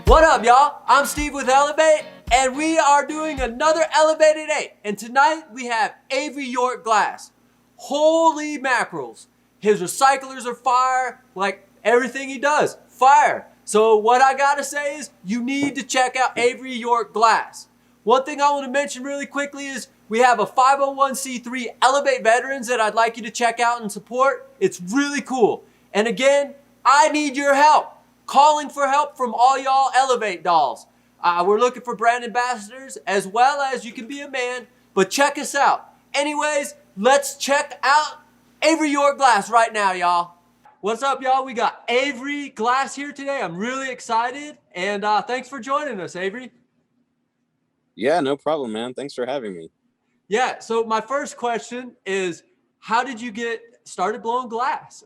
What up, y'all? I'm Steve with Elev8, and we are doing another Elevated 8. And tonight we have Avery York Glass. Holy mackerels. His recyclers are fire, like everything he does, fire. So what I gotta say is, you need to check out Avery York Glass. One thing I want to mention really quickly is we have a 501c3 Elev8 Veterans that I'd like you to check out and support. It's really cool. And again, I need your help. Calling for help from all y'all Elev8 dolls. We're looking for brand ambassadors as well as you can be a man, but check us out. Anyways, let's check out Avery York Glass right now, y'all. What's up, y'all? We got Avery Glass here today. I'm really excited, and thanks for joining us, Avery. Yeah, no problem, man. Thanks for having me. Yeah, so my first question is, how did you get started blowing glass?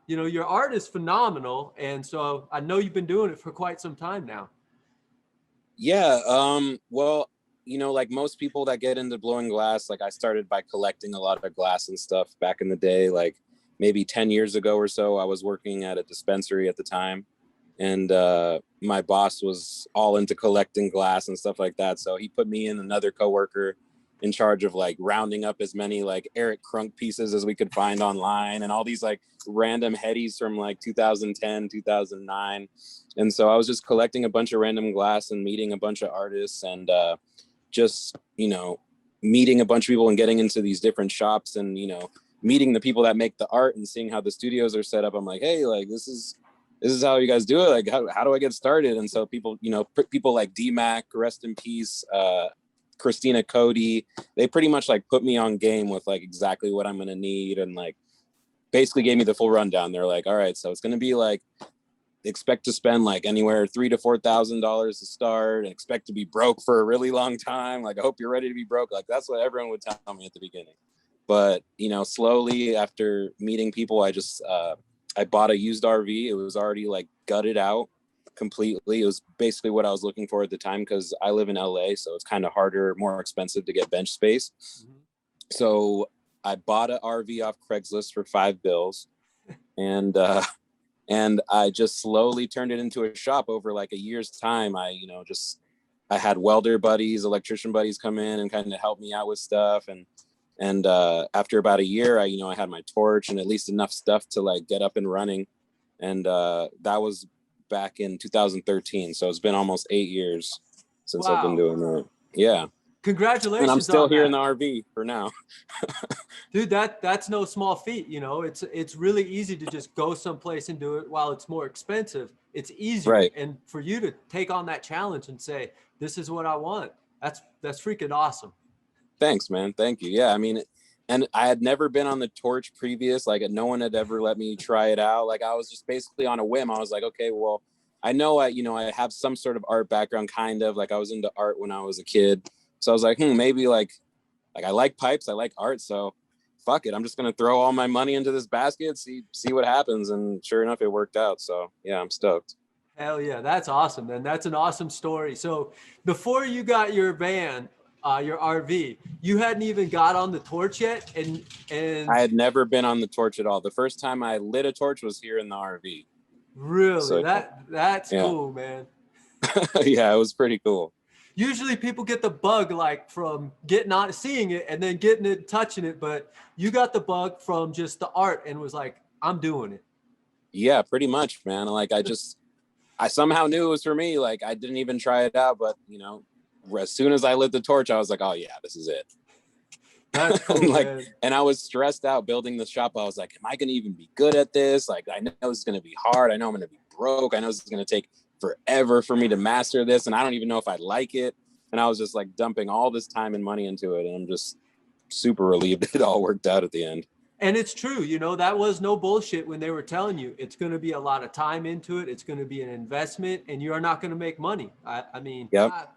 Your art is phenomenal, and so I know you've been doing it for quite some time now. Yeah, well, like most people that get into blowing glass, like I started by collecting a lot of glass and stuff back in the day, like maybe 10 years ago or so. I was working at a dispensary at the time, and my boss was all into collecting glass and stuff like that. So he put me and another coworker in charge of like rounding up as many like Eric Krunk pieces as we could find online and all these like random headies from like 2010, 2009. And so I was just collecting a bunch of random glass and meeting a bunch of artists and just, meeting a bunch of people and getting into these different shops and, meeting the people that make the art and seeing how the studios are set up. I'm like, hey, like this is how you guys do it. Like, how do I get started? And so people, people like D-Mac, rest in peace, Christina Cody, they pretty much like put me on game with like exactly what I'm going to need. And like, basically gave me the full rundown. They're like, all right, so it's going to be like, expect to spend like anywhere $3,000 to $4,000 to start and expect to be broke for a really long time. Like, I hope you're ready to be broke. Like, that's what everyone would tell me at the beginning. But, slowly after meeting people, I bought a used RV. It was already like gutted out completely. It was basically what I was looking for at the time because I live in LA, so it's kind of harder, more expensive to get bench space. Mm-hmm. So I bought an RV off Craigslist for $5, and I just slowly turned it into a shop over like a year's time. I had welder buddies, electrician buddies come in and kind of help me out with stuff. And after about a year, I had my torch and at least enough stuff to like get up and running. And that was back in 2013. So it's been almost 8 years since I've been doing that. Yeah. Congratulations. And I'm still here in the RV for now. Dude, that's no small feat. It's really easy to just go someplace and do it. While it's more expensive, it's easier. Right. And for you to take on that challenge and say, this is what I want, that's freaking awesome. Thanks, man. Thank you. Yeah, I mean, and I had never been on the torch previous. Like, no one had ever let me try it out. Like, I was just basically on a whim. I was like, okay, well, I know I have some sort of art background, kind of. Like, I was into art when I was a kid. So I was like, maybe like I like pipes, I like art. So fuck it. I'm just going to throw all my money into this basket, see what happens. And sure enough, it worked out. So yeah, I'm stoked. Hell yeah. That's awesome, man. That's an awesome story. So before you got your van, your RV, you hadn't even got on the torch yet, and I had never been on the torch at all. The first time I lit a torch was here in the RV. Really? So, that's cool, man. Yeah, it was pretty cool. Usually people get the bug like from getting on, seeing it, and then getting it, touching it, but you got the bug from just the art and was like, I'm doing it. Yeah, pretty much, man. Like I somehow knew it was for me. Like I didn't even try it out, but as soon as I lit the torch, I was like, oh yeah, this is it. That's cool, man. And I was stressed out building the shop. I was like, am I going to even be good at this? Like, I know it's going to be hard. I know I'm going to be broke. I know this is going to take forever for me to master this. And I don't even know if I like it. And I was just like dumping all this time and money into it. And I'm just super relieved it all worked out at the end. And it's true, that was no bullshit when they were telling you it's going to be a lot of time into it. It's going to be an investment and you are not going to make money. I mean, yep.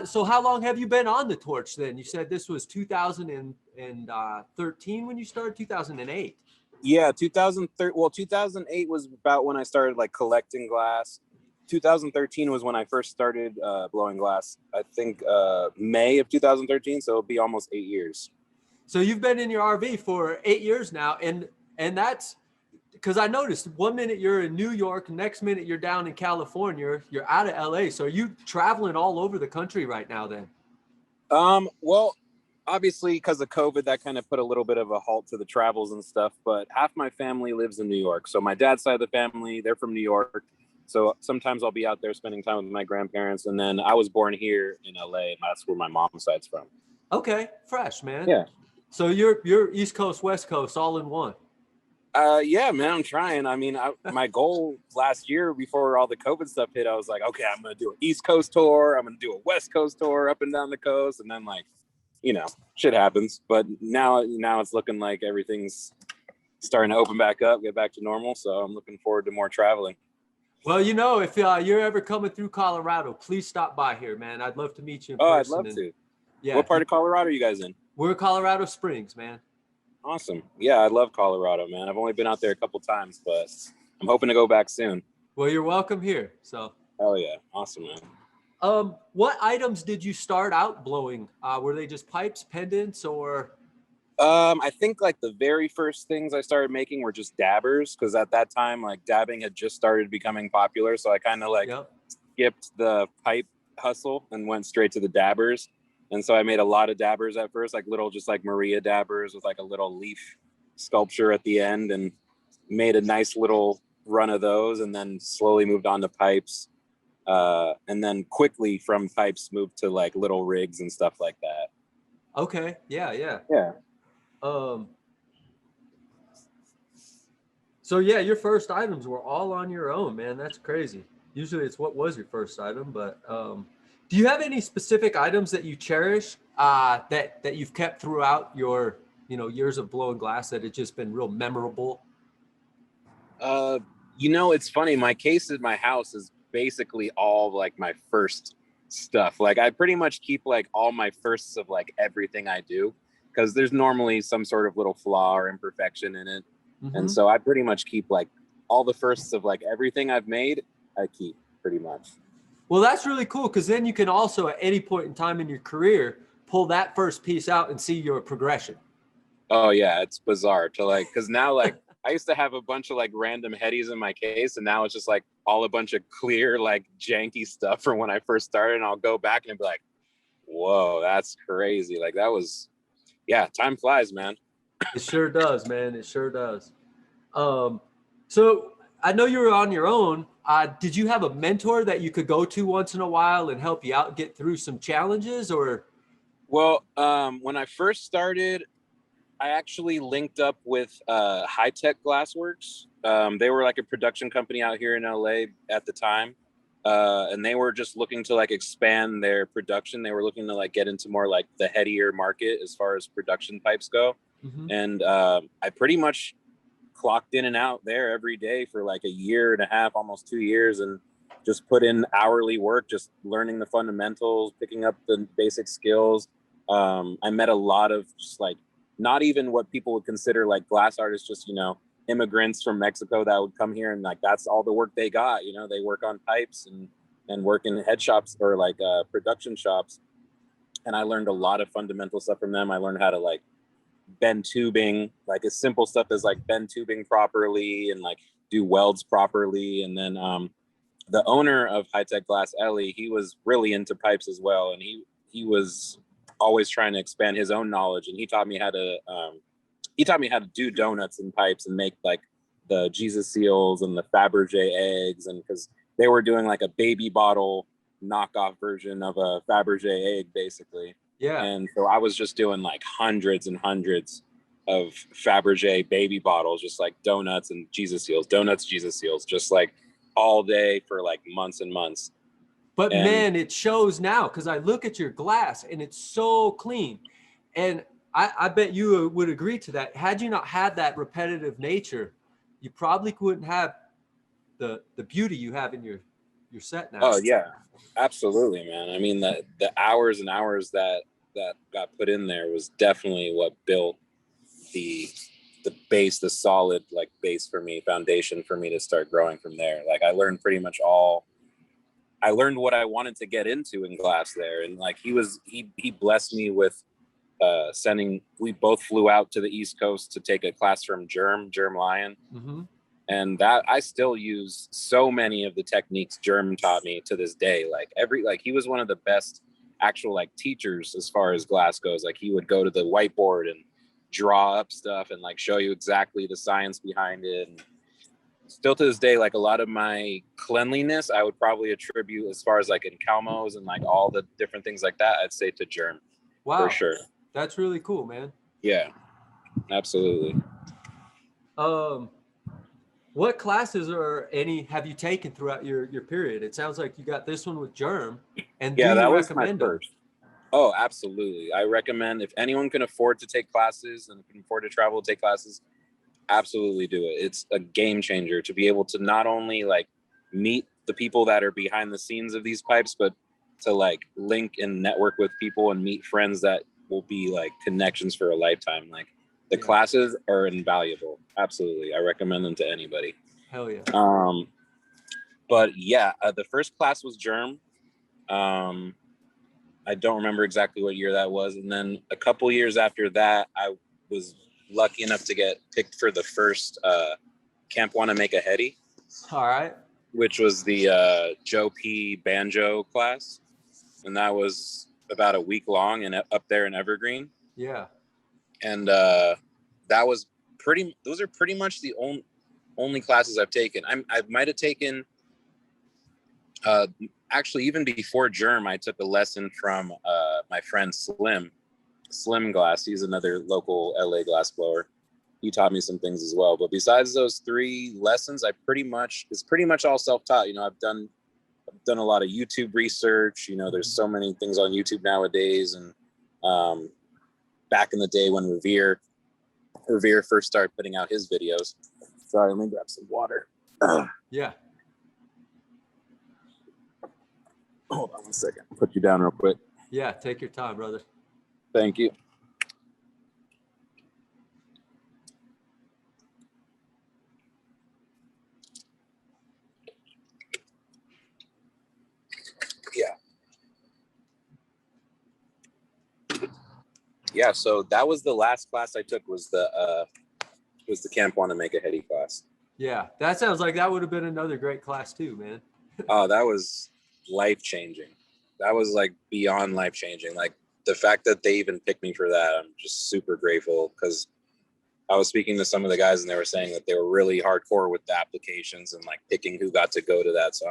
So how long have you been on the torch then? You said this was 2013 when you started, 2008. Yeah, 2013. Well, 2008 was about when I started like collecting glass. 2013 was when I first started blowing glass. I think May of 2013. So it'll be almost 8 years. So you've been in your RV for 8 years now, and that's because I noticed 1 minute you're in New York, next minute you're down in California, you're out of LA. So are you traveling all over the country right now then? Well, obviously because of COVID, that kind of put a little bit of a halt to the travels and stuff, but half my family lives in New York. So my dad's side of the family, they're from New York. So sometimes I'll be out there spending time with my grandparents. And then I was born here in LA, and that's where my mom's side's from. Okay, fresh, man. Yeah. So you're East Coast, West Coast, all in one. Yeah, man, I'm trying. I mean, my goal last year before all the COVID stuff hit, I was like, okay, I'm going to do an East Coast tour. I'm going to do a West Coast tour up and down the coast. And then like, you know, shit happens. But now it's looking like everything's starting to open back up, get back to normal. So I'm looking forward to more traveling. Well, you know, if you're ever coming through Colorado, please stop by here, man. I'd love to meet you in person. I'd love to. Yeah. What part of Colorado are you guys in? We're Colorado Springs, man. Awesome. Yeah, I love Colorado, man. I've only been out there a couple times, but I'm hoping to go back soon. Well, you're welcome here. So. Hell yeah. Awesome, man. What items did you start out blowing? Were they just pipes, pendants, or? I think like the very first things I started making were just dabbers, because at that time, like dabbing had just started becoming popular. So I kind of like skipped the pipe hustle and went straight to the dabbers. And so I made a lot of dabbers at first, like little, just like Maria dabbers with like a little leaf sculpture at the end, and made a nice little run of those, and then slowly moved on to pipes. And then quickly from pipes moved to like little rigs and stuff like that. Okay. Yeah. So yeah, your first items were all on your own, man. That's crazy. Usually it's what was your first item, but do you have any specific items that you cherish that you've kept throughout your years of blowing glass that it's just been real memorable? It's funny. My case at my house is basically all like my first stuff. Like I pretty much keep like all my firsts of like everything I do, because there's normally some sort of little flaw or imperfection in it. Mm-hmm. And so I pretty much keep like all the firsts of like everything I've made, I keep pretty much. Well, that's really cool, because then you can also at any point in time in your career pull that first piece out and see your progression. Oh yeah, it's bizarre to like, because now like I used to have a bunch of like random headies in my case, and now it's just like all a bunch of clear like janky stuff from when I first started, and I'll go back and be like, whoa, that's crazy. Like that was, yeah, time flies, man. It sure does, man. It sure does. So I know you were on your own. Did you have a mentor that you could go to once in a while and help you out get through some challenges, or? Well, when I first started, I actually linked up with High-Tech Glassworks. They were like a production company out here in LA at the time. And they were just looking to like expand their production. They were looking to like get into more like the headier market as far as production pipes go. Mm-hmm. And I pretty much clocked in and out there every day for like a year and a half, almost 2 years, and just put in hourly work, just learning the fundamentals, picking up the basic skills. I met a lot of just like, not even what people would consider like glass artists, just, immigrants from Mexico that would come here, and like, that's all the work they got. They work on pipes and work in head shops or like production shops. And I learned a lot of fundamental stuff from them. I learned how to like bend tubing, like as simple stuff as like bend tubing properly and like do welds properly. And then the owner of High-Tech Glass, Ellie, he was really into pipes as well. And he was always trying to expand his own knowledge. And he taught me how to do donuts and pipes and make like the Jesus seals and the Fabergé eggs. And because they were doing like a baby bottle knockoff version of a Fabergé egg, basically. Yeah. And so I was just doing like hundreds and hundreds of Fabergé baby bottles, just like donuts and Jesus seals, just like all day for like months and months. But man, it shows now, because I look at your glass and it's so clean. And I bet you would agree to that. Had you not had that repetitive nature, you probably wouldn't have the beauty you have in your set now. Oh yeah, absolutely, man. I mean, the hours and hours that got put in there was definitely what built the base, the solid like base for me, foundation for me to start growing from there. Like I learned pretty much I learned what I wanted to get into in glass there. And like he blessed me with we both flew out to the East Coast to take a class from Germ Lion. Mm-hmm. And that I still use so many of the techniques Germ taught me to this day. Like he was one of the best actual like teachers as far as glass goes. Like he would go to the whiteboard and draw up stuff and like show you exactly the science behind it. And still to this day, like a lot of my cleanliness, I would probably attribute as far as like in Calmos and like all the different things like that, I'd say to Germ. Wow. For sure. That's really cool, man. Yeah, absolutely. What classes or any have you taken throughout your period? It sounds like you got this one with Germ, and yeah, do that you was my recommend them? first. Oh, absolutely. I recommend if anyone can afford to take classes and can afford to travel to take classes, absolutely do it. It's a game changer to be able to not only like meet the people that are behind the scenes of these pipes, but to like link and network with people and meet friends that will be like connections for a lifetime. Like the classes are invaluable. Absolutely. I recommend them to anybody. Hell yeah. But yeah, the first class was Germ. I don't remember exactly what year that was. And then a couple years after that, I was lucky enough to get picked for the first Camp Wanna Make a Heady. All right. Which was the Joe P banjo class. And that was about a week long and up there in Evergreen. Yeah. And those are pretty much the only classes I've taken. I might have taken, actually even before Germ, I took a lesson from my friend Slim Glass. He's another local LA glass blower. He taught me some things as well. But besides those 3 lessons, it's pretty much all self-taught. You know, I've done a lot of YouTube research. You know, there's so many things on YouTube nowadays. And back in the day when Revere first started putting out his videos. Sorry, let me grab some water. Yeah. Hold on one second. Put you down real quick. Yeah, take your time, brother. Thank you. Yeah, so that was the last class I took was the Camp Wanna Make a Heady class. Yeah, that sounds like that would have been another great class too, man. Oh, that was life-changing. That was like beyond life-changing. Like the fact that they even picked me for that, I'm just super grateful because I was speaking to some of the guys and they were saying that they were really hardcore with the applications and like picking who got to go to that. So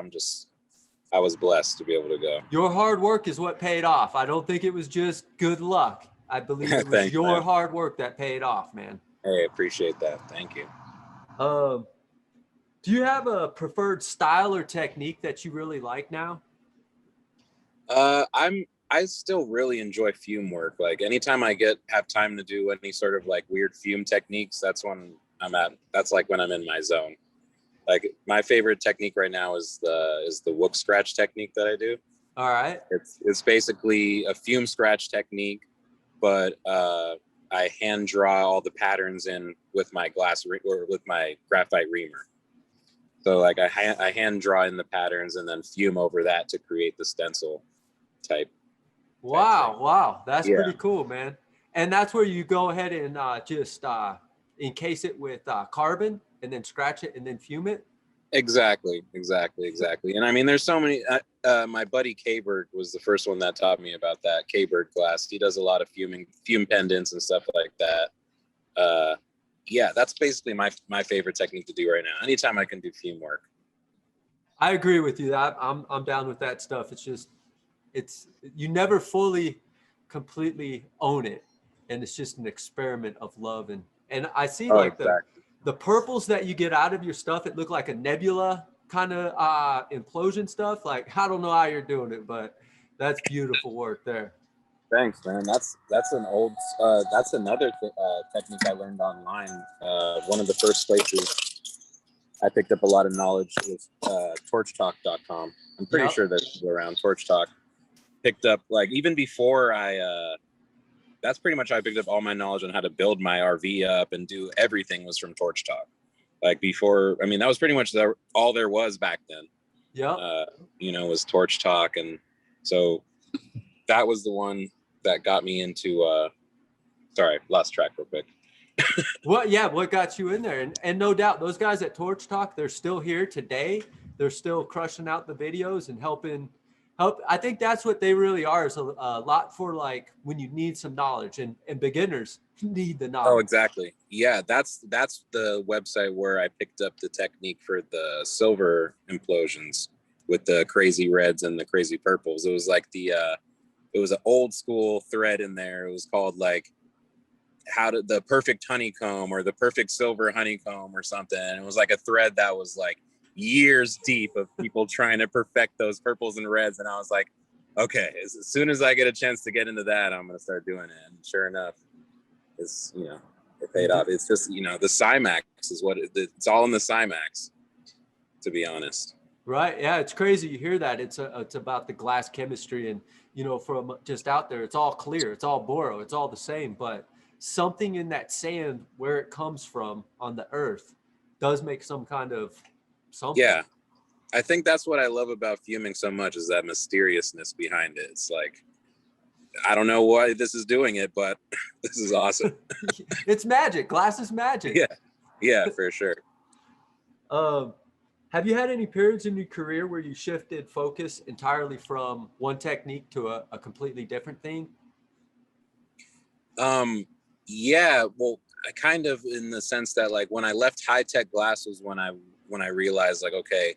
I was blessed to be able to go. Your hard work is what paid off. I don't think it was just good luck. I believe it was Thanks, your man. hard work that paid off, man. Hey, appreciate that. Thank you. Do you have a preferred style or technique that you really like now? I still really enjoy fume work. Like anytime I have time to do any sort of like weird fume techniques, that's when that's like when I'm in my zone. Like my favorite technique right now is the Wook scratch technique that I do. All right. It's basically a fume scratch technique, but I hand draw all the patterns in with my with my graphite reamer. So like I hand draw in the patterns and then fume over that to create the stencil type. Wow. That's pretty cool, man. And that's where you go ahead and just encase it with carbon and then scratch it and then fume it. Exactly. And I mean, there's so many. My buddy K-Bird was the first one that taught me about that. K-Bird Glass. He does a lot of fume pendants and stuff like that. Yeah, that's basically my favorite technique to do right now. Anytime I can do fume work. I agree with you. I'm down with that stuff. It's you never fully, completely own it, and it's just an experiment of love and I see the purples that you get out of your stuff. It look like a nebula kind of implosion stuff. Like I don't know how you're doing it, but that's beautiful work there. Thanks, man. That's another technique I learned online. One of the first places I picked up a lot of knowledge was torchtalk.com. I'm pretty sure that's around Torch Talk. Picked up like even before that's pretty much how I picked up all my knowledge on how to build my RV up and do everything was from Torch Talk. Like before, I mean, that was pretty much all there was back then. Yeah. Was Torch Talk. And so that was the one that got me into, sorry, lost track real quick. What got you in there? And no doubt, those guys at Torch Talk, they're still here today. They're still crushing out the videos and help. I think that's what they really are, is a lot for like when you need some knowledge, and beginners need the Oh, knowledge. exactly. Yeah, that's the website where I picked up the technique for the silver implosions with the crazy reds and the crazy purples. It was like it was an old school thread in there. It was called like the perfect honeycomb or the perfect silver honeycomb or something. And it was like a thread that was like years deep of people trying to perfect those purples and reds. And I was like, okay, as soon as I get a chance to get into that, I'm going to start doing it. And sure enough, it's, it paid off. It's just, the Cymax is it's all in the Cymax, to be honest. Right. Yeah, it's crazy. You hear that. It's about the glass chemistry, and from just out there, it's all clear. It's all boro. It's all the same. But something in that sand, where it comes from on the earth, does make some kind of something. Yeah. I think that's what I love about fuming so much, is that mysteriousness behind it. It's like, I don't know why this is doing it, but this is awesome. It's magic. Glass is magic. Yeah, for sure. Have you had any periods in your career where you shifted focus entirely from one technique to a completely different thing? Yeah, well, I kind of, in the sense that like when I left high tech glass was when I realized like, okay,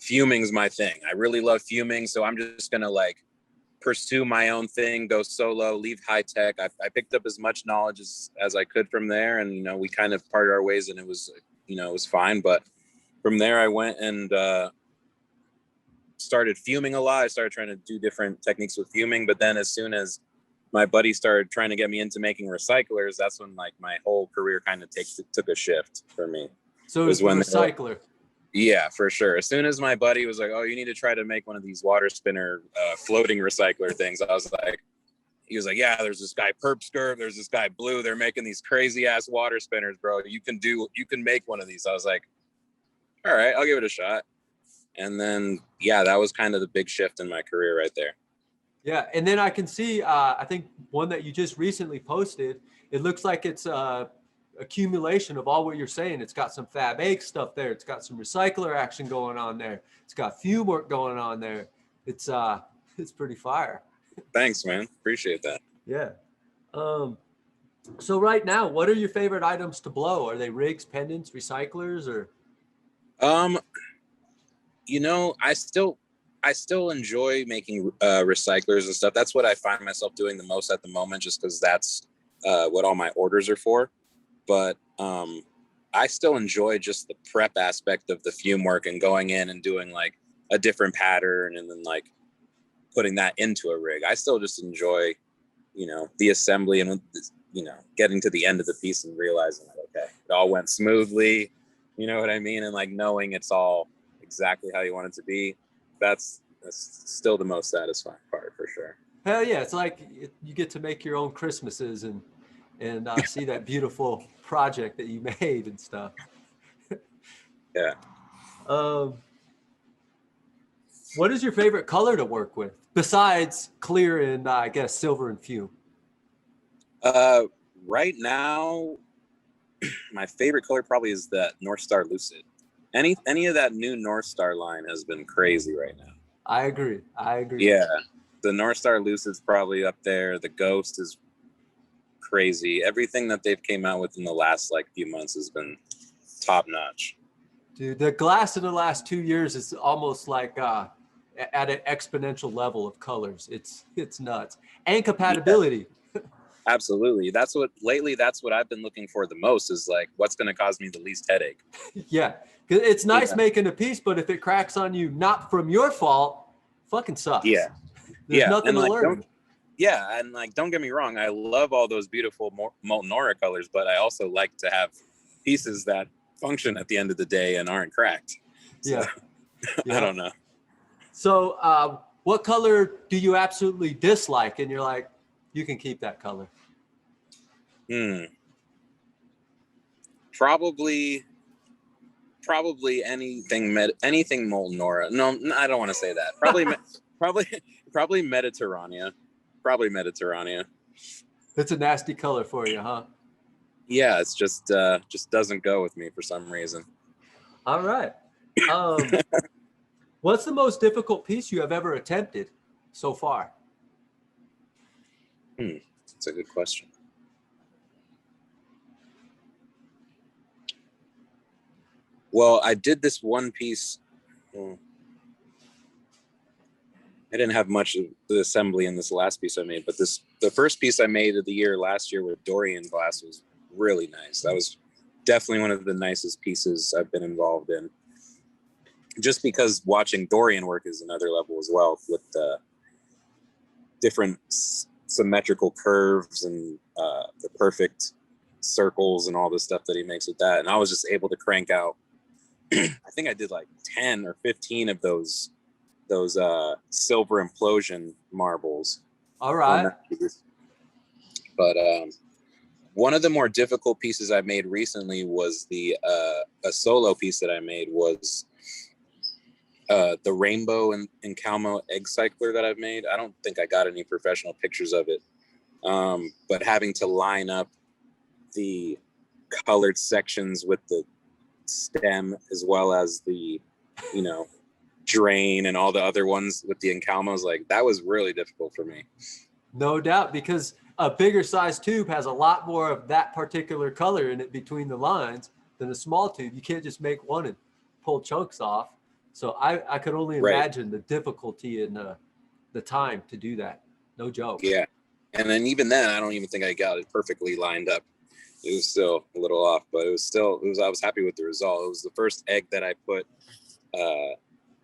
fuming's my thing. I really love fuming, so I'm just gonna like pursue my own thing, go solo, leave high tech. I picked up as much knowledge as I could from there, and we kind of parted our ways, and it was it was fine. But from there, I went and started fuming a lot. I started trying to do different techniques with fuming, but then as soon as my buddy started trying to get me into making recyclers, that's when like my whole career kind of took a shift for me. So it was when recycler. Yeah, for sure. As soon as my buddy was like, "Oh, you need to try to make one of these water spinner floating recycler things," he was like, "Yeah, there's this guy Perpskirp, there's this guy Blue. They're making these crazy ass water spinners, bro. You can make one of these." I was like, "All right, I'll give it a shot." And then, yeah, that was kind of the big shift in my career right there. Yeah, and then I can see, I think one that you just recently posted, it looks like it's accumulation of all what you're saying. It's got some Fab 8 stuff there. It's got some recycler action going on there. It's got fume work going on there. It's pretty fire. Thanks, man. Appreciate that. Yeah. So right now, what are your favorite items to blow? Are they rigs, pendants, recyclers, or? I still enjoy making recyclers and stuff. That's what I find myself doing the most at the moment, just because that's what all my orders are for. But I still enjoy just the prep aspect of the fume work and going in and doing like a different pattern and then like putting that into a rig. I still just enjoy, the assembly and, getting to the end of the piece and realizing that, okay, it all went smoothly. You know what I mean? And like knowing it's all exactly how you want it to be. That's still the most satisfying part, for sure. Hell yeah. It's like you get to make your own Christmases and see that beautiful project that you made and stuff. Yeah. What is your favorite color to work with besides clear and I guess silver and fume? Right now, my favorite color probably is that North Star Lucid. Any of that new North Star line has been crazy right now. I agree. Yeah. The North Star Lucid's probably up there. The Ghost is crazy. Everything that they've came out with in the last like few months has been top notch. Dude, the glass in the last 2 years is almost like at an exponential level of colors. It's nuts. And compatibility. Yeah. Absolutely. That's what I've been looking for the most, is like what's going to cause me the least headache. Yeah. It's nice making a piece, but if it cracks on you, not from your fault, fucking sucks. Yeah. There's nothing to learn. Yeah. And like, don't get me wrong. I love all those beautiful molten aura colors, but I also like to have pieces that function at the end of the day and aren't cracked. So, yeah. I don't know. So what color do you absolutely dislike? And you're like, you can keep that color. Probably anything molten aura. No, I don't want to say that. Probably Mediterranean. Probably Mediterranean. It's a nasty color for you, huh? Yeah, it's just doesn't go with me for some reason. All right. What's the most difficult piece you have ever attempted so far? That's a good question. Well, I did this one piece. I didn't have much of the assembly in this last piece I made, but the first piece I made of the year last year with Dorian glass was really nice. That was definitely one of the nicest pieces I've been involved in. Just because watching Dorian work is another level as well, with the different symmetrical curves and the perfect circles and all the stuff that he makes with that. And I was just able to crank out, I think I did like 10 or 15 of those silver implosion marbles. All right. But one of the more difficult pieces I made recently was a solo piece that I made was the rainbow and Calmo egg cycler that I've made. I don't think I got any professional pictures of it, but having to line up the colored sections with the stem as well as the, drain and all the other ones with the encalmos, like that was really difficult for me. No doubt, because a bigger size tube has a lot more of that particular color in it between the lines than a small tube. You can't just make one and pull chunks off. So I could only imagine the difficulty and the time to do that. No joke. Yeah. And then even then, I don't even think I got it perfectly lined up. It was still a little off, but I was happy with the result. It was the first egg that I put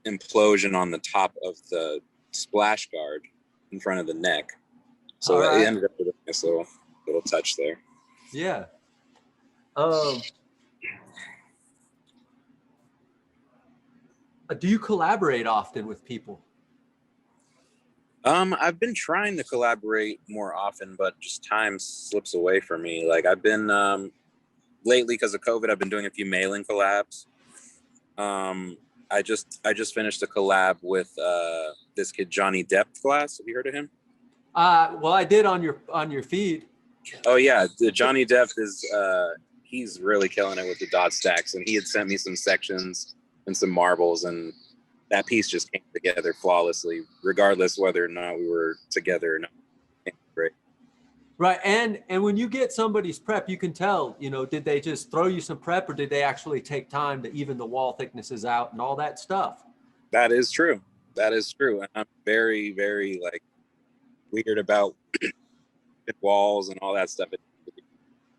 implosion on the top of the splash guard in front of the neck. So it ended up with a nice little touch there. Yeah. Do you collaborate often with people? I've been trying to collaborate more often, but just time slips away from me. Like I've been lately, because of COVID, I've been doing a few mailing collabs. I just finished a collab with this kid Johnny Depp Glass. Have you heard of him? Well, I did on your feed. Oh yeah, the Johnny Depp is he's really killing it with the dot stacks, and he had sent me some sections and some marbles, and that piece just came together flawlessly, regardless whether or not we were together or not. Great. Right, and when you get somebody's prep, you can tell, did they just throw you some prep, or did they actually take time to even the wall thicknesses out and all that stuff? That is true. And I'm very, very weird about walls and all that stuff. It's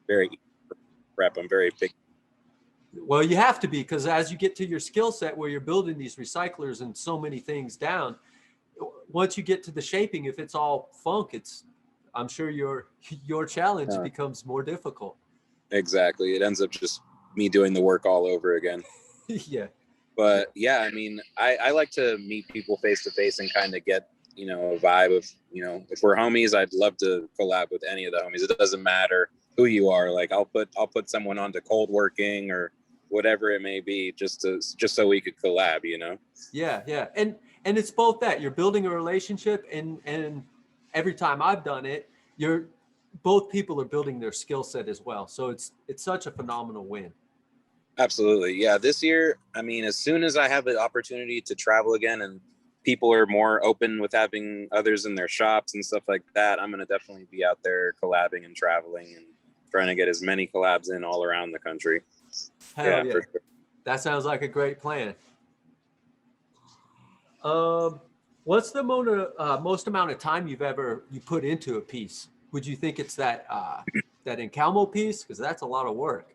very prep. I'm very big. Well, you have to be, because as you get to your skill set where you're building these recyclers and so many things down, once you get to the shaping, if it's all funk, I'm sure your challenge becomes more difficult. Exactly. It ends up just me doing the work all over again. Yeah. But yeah, I mean, I like to meet people face to face and kind of get, a vibe of, if we're homies, I'd love to collab with any of the homies. It doesn't matter who you are. Like I'll put someone onto cold working or whatever it may be, just so we could collab, Yeah. And it's both that you're building a relationship, and every time I've done it, both people are building their skill set as well. So it's such a phenomenal win. Absolutely. Yeah. This year, I mean, as soon as I have the opportunity to travel again and people are more open with having others in their shops and stuff like that, I'm going to definitely be out there collabing and traveling and trying to get as many collabs in all around the country. Hell yeah. For sure. That sounds like a great plan. What's the most amount of time you put into a piece? Would you think it's that encalmo piece? Because that's a lot of work.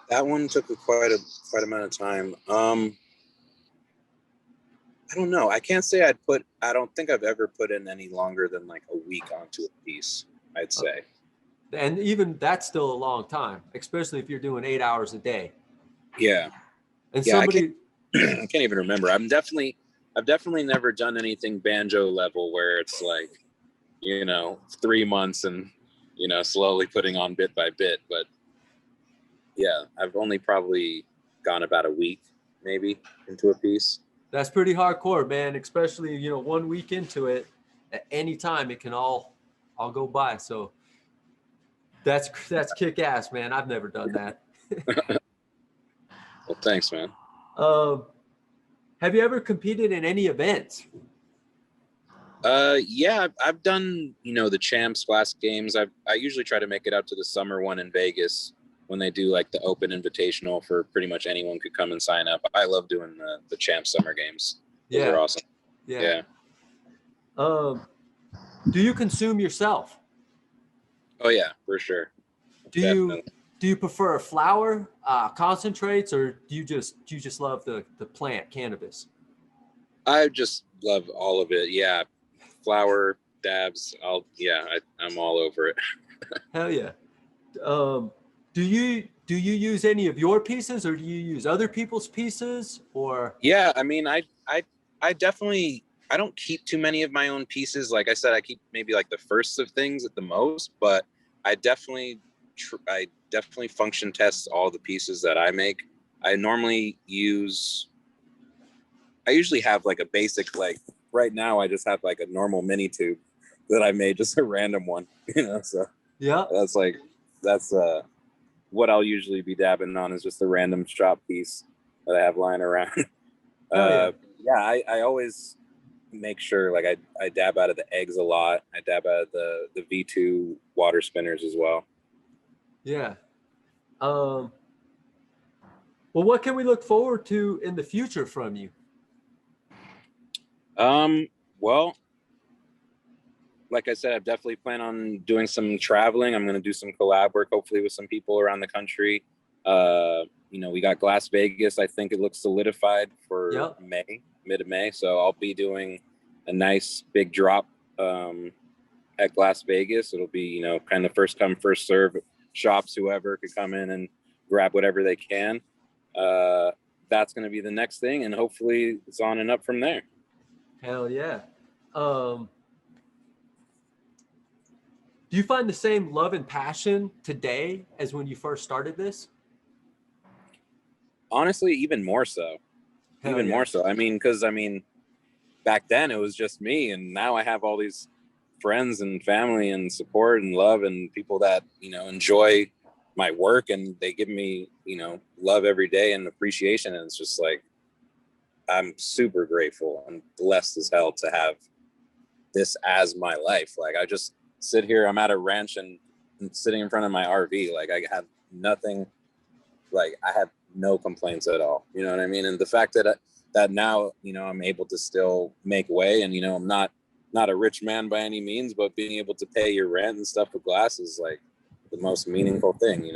That one took quite amount of time. I don't know. I can't say I don't think I've ever put in any longer than like a week onto a piece, I'd say. And even that's still a long time, especially if you're doing 8 hours a day. Yeah. And I can't even remember. I've definitely never done anything banjo level where it's like, 3 months and, slowly putting on bit by bit. But yeah, I've only probably gone about a week maybe into a piece. That's pretty hardcore, man, especially, 1 week into it. At any time it can all go by. So That's kick ass, man. I've never done that. Well, thanks, man. Um, have you ever competed in any events? Yeah, I've done, the Champs Glass games. I usually try to make it out to the summer one in Vegas when they do like the open invitational for pretty much anyone could come and sign up. I love doing the Champs summer games. Those are awesome. Yeah. Do you consume yourself? Oh yeah, for sure. Do you prefer flower, concentrates, or do you just love the plant cannabis? I just love all of it. Yeah. Flower, dabs, I'm all over it. Hell yeah. Do you use any of your pieces, or do you use other people's pieces, or? Yeah, I mean, I definitely, I don't keep too many of my own pieces. Like I said, I keep maybe like the first of things at the most, but I definitely function test all the pieces that I make. I usually have like a basic, like right now I just have like a normal mini tube that I made, just a random one, so Yeah, that's what I'll usually be dabbing on, is just a random shop piece that I have lying around. I always make sure, like I dab out of the eggs a lot. I dab out of the V2 water spinners as well. Yeah. Well, what can we look forward to in the future from you? Well, like I said, I definitely plan on doing some traveling. I'm going to do some collab work, hopefully with some people around the country. We got Glass Vegas. I think it looks solidified for mid of May. So I'll be doing a nice big drop at Glass Vegas. It'll be, kind of first come, first serve. Shops, whoever could come in and grab whatever they can. That's going to be the next thing. And hopefully it's on and up from there. Hell yeah. Do you find the same love and passion today as when you first started this? Honestly, even more so. More so. Because back then it was just me, and now I have all these friends and family and support and love and people that, enjoy my work, and they give me, love every day and appreciation. And it's just like, I'm super grateful and blessed as hell to have this as my life. Like I just sit here, I'm at a ranch and sitting in front of my RV. Like I have nothing, like I have no complaints at all. You know what I mean? And the fact that now, I'm able to still make way, and, I'm not a rich man by any means, but being able to pay your rent and stuff with glass is like the most meaningful thing.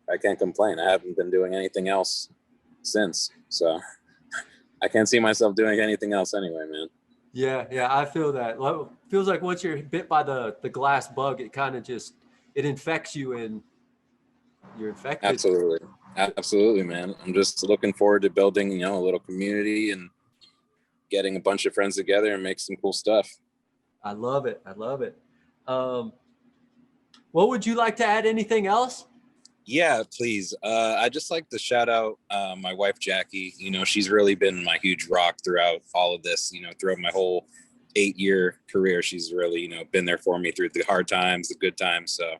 I can't complain. I haven't been doing anything else since. So I can't see myself doing anything else anyway, man. Yeah, I feel that. Well, it feels like once you're bit by the glass bug, it kind of it infects you and you're infected. Absolutely, man. I'm just looking forward to building, a little community and getting a bunch of friends together and make some cool stuff. I love it. What would you like to add? Anything else? Yeah, please. I just like to shout out my wife, Jackie. She's really been my huge rock throughout all of this, throughout my whole 8-year career. She's really, been there for me through the hard times, the good times. So,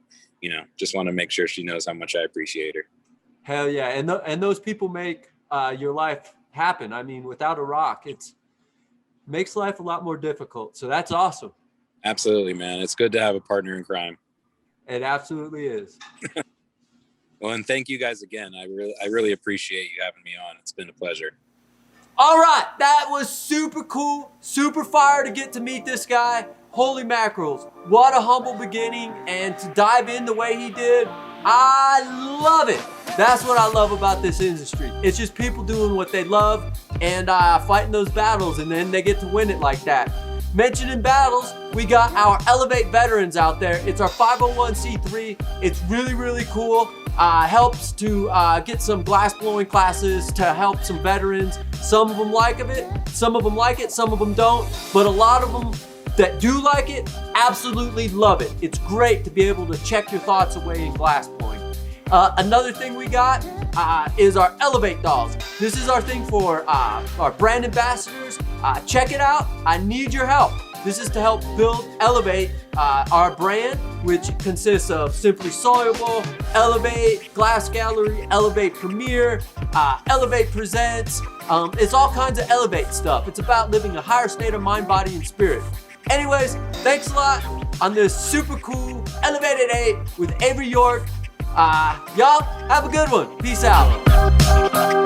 just want to make sure she knows how much I appreciate her. Hell yeah. And those people make your life happen. Without a rock, it makes life a lot more difficult. So that's awesome. Absolutely, man. It's good to have a partner in crime. It absolutely is. Well, and thank you guys again. I really appreciate you having me on. It's been a pleasure. All right, that was super cool, super fire to get to meet this guy. Holy mackerels, what a humble beginning, and to dive in the way he did, I love it. That's what I love about this industry. It's just people doing what they love and fighting those battles, and then they get to win it like that. Mentioning battles, we got our Elev8 veterans out there. It's our 501c3. It's really, really cool. Helps to get some glass blowing classes to help some veterans. Some of them like it, some of them don't, but a lot of them that do like it absolutely love it. It's great to be able to check your thoughts away in glass blowing. Another thing we got is our Elev8 dolls. This is our thing for our brand ambassadors. Check it out. I need your help. This is to help build Elev8, our brand, which consists of Simply Soluble, Elev8, Glass Gallery, Elev8 Premiere, Elev8 Presents. It's all kinds of Elev8 stuff. It's about living a higher state of mind, body, and spirit. Anyways, thanks a lot on this super cool Elevated 8 with Avery York. Y'all have a good one. Peace out.